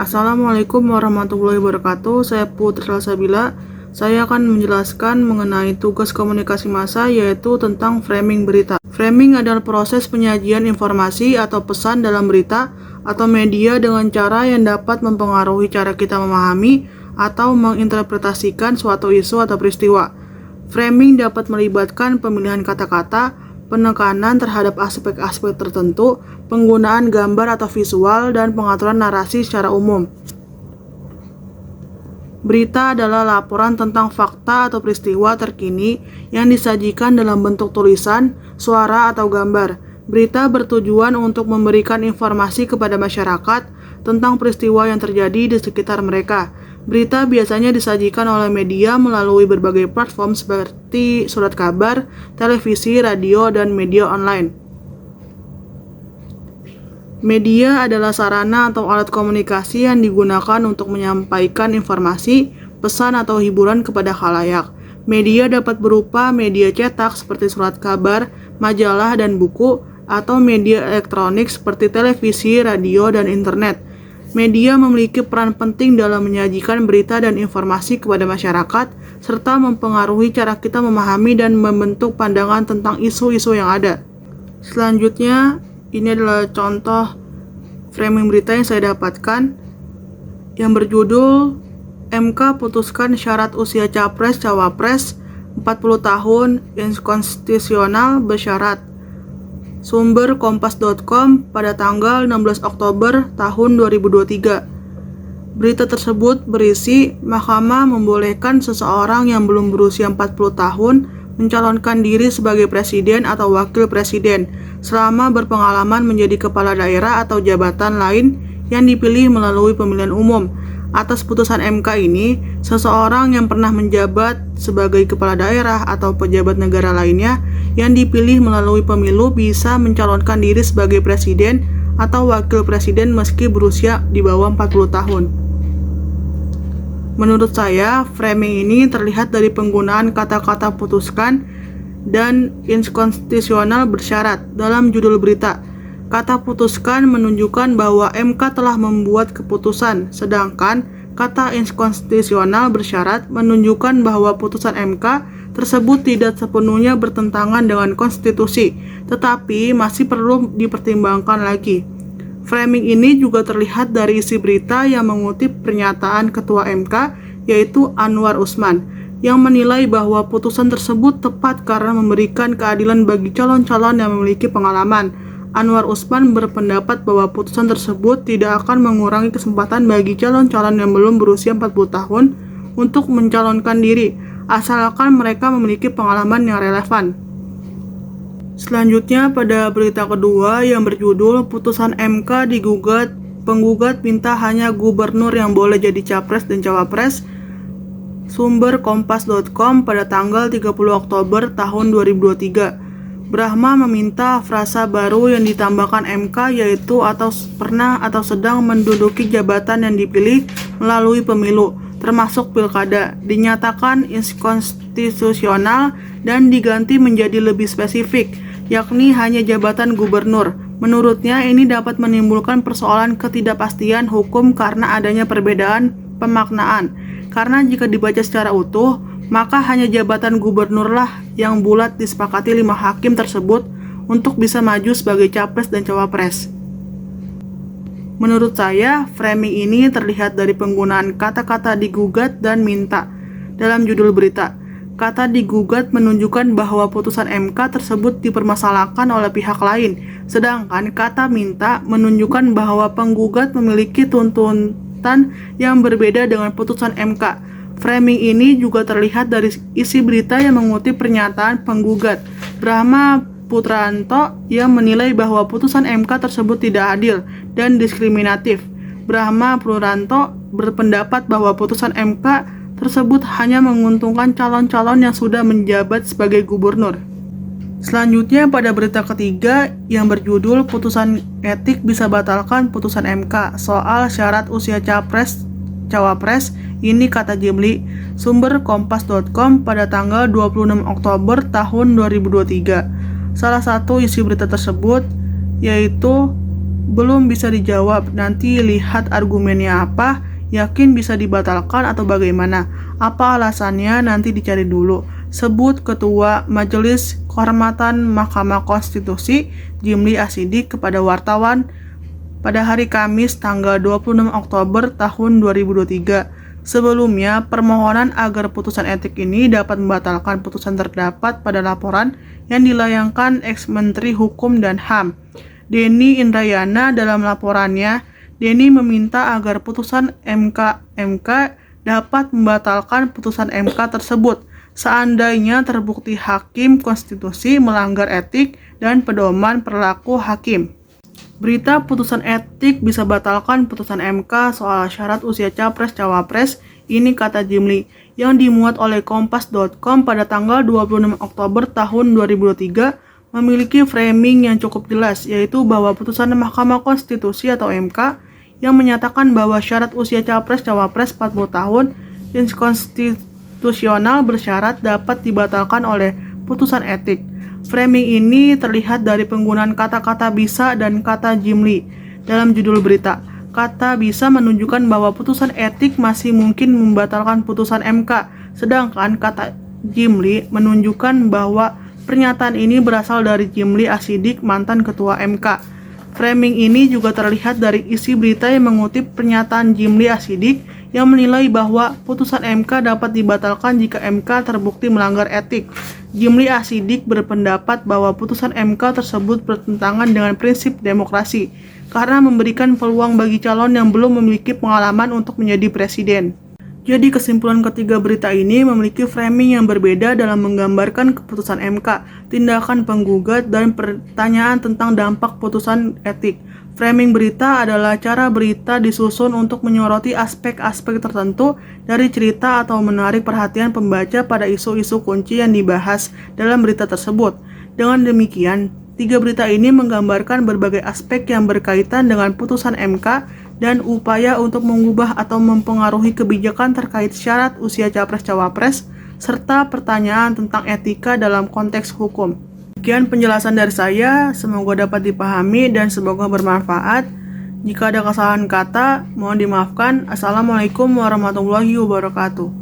Assalamualaikum warahmatullahi wabarakatuh. Saya Putri Salsabila. Saya akan menjelaskan mengenai tugas komunikasi massa, yaitu tentang framing berita. Framing adalah proses penyajian informasi atau pesan dalam berita atau media dengan cara yang dapat mempengaruhi cara kita memahami atau menginterpretasikan suatu isu atau peristiwa. Framing dapat melibatkan pemilihan kata-kata, penekanan terhadap aspek-aspek tertentu, penggunaan gambar atau visual, dan pengaturan narasi secara umum. Berita adalah laporan tentang fakta atau peristiwa terkini yang disajikan dalam bentuk tulisan, suara, atau gambar. Berita bertujuan untuk memberikan informasi kepada masyarakat tentang peristiwa yang terjadi di sekitar mereka. Berita biasanya disajikan oleh media melalui berbagai platform seperti surat kabar, televisi, radio, dan media online. Media adalah sarana atau alat komunikasi yang digunakan untuk menyampaikan informasi, pesan, atau hiburan kepada khalayak. Media dapat berupa media cetak seperti surat kabar, majalah, dan buku, atau media elektronik seperti televisi, radio, dan internet. Media memiliki peran penting dalam menyajikan berita dan informasi kepada masyarakat, serta mempengaruhi cara kita memahami dan membentuk pandangan tentang isu-isu yang ada. Selanjutnya, ini adalah contoh framing berita yang saya dapatkan, yang berjudul MK putuskan syarat usia Capres-Cawapres 40 tahun inkonstitusional bersyarat. Sumber kompas.com pada tanggal 16 Oktober tahun 2023. Berita tersebut berisi Mahkamah membolehkan seseorang yang belum berusia 40 tahun mencalonkan diri sebagai presiden atau wakil presiden selama berpengalaman menjadi kepala daerah atau jabatan lain yang dipilih melalui pemilihan umum. Atas putusan MK ini, seseorang yang pernah menjabat sebagai kepala daerah atau pejabat negara lainnya yang dipilih melalui pemilu bisa mencalonkan diri sebagai presiden atau wakil presiden meski berusia di bawah 40 tahun. Menurut saya, framing ini terlihat dari penggunaan kata-kata putuskan dan inkonstitusional bersyarat dalam judul berita. Kata putuskan menunjukkan bahwa MK telah membuat keputusan, sedangkan kata inkonstitusional bersyarat menunjukkan bahwa putusan MK tersebut tidak sepenuhnya bertentangan dengan konstitusi, tetapi masih perlu dipertimbangkan lagi. Framing ini juga terlihat dari isi berita yang mengutip pernyataan Ketua MK, yaitu Anwar Usman, yang menilai bahwa putusan tersebut tepat karena memberikan keadilan bagi calon-calon yang memiliki pengalaman. Anwar Usman berpendapat bahwa putusan tersebut tidak akan mengurangi kesempatan bagi calon-calon yang belum berusia 40 tahun untuk mencalonkan diri, asalkan mereka memiliki pengalaman yang relevan. Selanjutnya, pada berita kedua yang berjudul Putusan MK digugat, penggugat minta hanya gubernur yang boleh jadi capres dan cawapres. Sumber kompas.com pada tanggal 30 Oktober tahun 2023. Brahma meminta frasa baru yang ditambahkan MK, yaitu atau pernah atau sedang menduduki jabatan yang dipilih melalui pemilu, termasuk pilkada, dinyatakan inkonstitusional dan diganti menjadi lebih spesifik, yakni hanya jabatan gubernur. Menurutnya, ini dapat menimbulkan persoalan ketidakpastian hukum karena adanya perbedaan pemaknaan. Karena jika dibaca secara utuh, maka hanya jabatan gubernurlah yang bulat disepakati 5 hakim tersebut untuk bisa maju sebagai capres dan cawapres. Menurut saya, framing ini terlihat dari penggunaan kata-kata digugat dan minta dalam judul berita. Kata digugat menunjukkan bahwa putusan MK tersebut dipermasalahkan oleh pihak lain, sedangkan kata minta menunjukkan bahwa penggugat memiliki tuntutan yang berbeda dengan putusan MK. Framing ini juga terlihat dari isi berita yang mengutip pernyataan penggugat, Brahma Putranto, yang menilai bahwa putusan MK tersebut tidak adil dan diskriminatif. Brahma Putranto berpendapat bahwa putusan MK tersebut hanya menguntungkan calon-calon yang sudah menjabat sebagai gubernur. Selanjutnya, pada berita ketiga yang berjudul Putusan Etik Bisa Batalkan Putusan MK soal syarat usia Capres-Cawapres, ini kata Jimli. Sumber kompas.com pada tanggal 26 Oktober tahun 2023. Salah satu isi berita tersebut yaitu Belum bisa dijawab, nanti lihat argumennya apa, yakin bisa dibatalkan atau bagaimana. Apa alasannya nanti dicari dulu. Sebut Ketua Majelis Kehormatan Mahkamah Konstitusi Jimli Asidik kepada wartawan pada hari Kamis tanggal 26 Oktober tahun 2023. Sebelumnya, permohonan agar putusan etik ini dapat membatalkan putusan terdapat pada laporan yang dilayangkan ex-Menteri Hukum dan HAM, Denny Indrayana. Dalam laporannya, Denny meminta agar putusan MK dapat membatalkan putusan MK tersebut seandainya terbukti hakim konstitusi melanggar etik dan pedoman perilaku hakim. Berita putusan etik bisa batalkan putusan MK soal syarat usia capres-cawapres, ini kata Jimli, yang dimuat oleh Kompas.com pada tanggal 26 Oktober tahun 2023 memiliki framing yang cukup jelas, yaitu bahwa putusan Mahkamah Konstitusi atau MK yang menyatakan bahwa syarat usia capres-cawapres 40 tahun dan konstitusional bersyarat dapat dibatalkan oleh putusan etik. Framing ini terlihat dari penggunaan kata-kata bisa dan kata Jimli dalam judul berita. Kata bisa menunjukkan bahwa putusan etik masih mungkin membatalkan putusan MK, sedangkan kata Jimli menunjukkan bahwa pernyataan ini berasal dari Jimli Asidik, mantan ketua MK. Framing ini juga terlihat dari isi berita yang mengutip pernyataan Jimli Asidik yang menilai bahwa putusan MK dapat dibatalkan jika MK terbukti melanggar etik. Jimli Asidik berpendapat bahwa putusan MK tersebut bertentangan dengan prinsip demokrasi karena memberikan peluang bagi calon yang belum memiliki pengalaman untuk menjadi presiden. Jadi kesimpulan ketiga berita ini memiliki framing yang berbeda dalam menggambarkan keputusan MK, tindakan penggugat, dan pertanyaan tentang dampak putusan etik. Framing berita adalah cara berita disusun untuk menyoroti aspek-aspek tertentu dari cerita atau menarik perhatian pembaca pada isu-isu kunci yang dibahas dalam berita tersebut. Dengan demikian, tiga berita ini menggambarkan berbagai aspek yang berkaitan dengan putusan MK dan upaya untuk mengubah atau mempengaruhi kebijakan terkait syarat usia capres-cawapres, serta pertanyaan tentang etika dalam konteks hukum. Sekian penjelasan dari saya, semoga dapat dipahami dan semoga bermanfaat. Jika ada kesalahan kata, mohon dimaafkan. Assalamualaikum warahmatullahi wabarakatuh.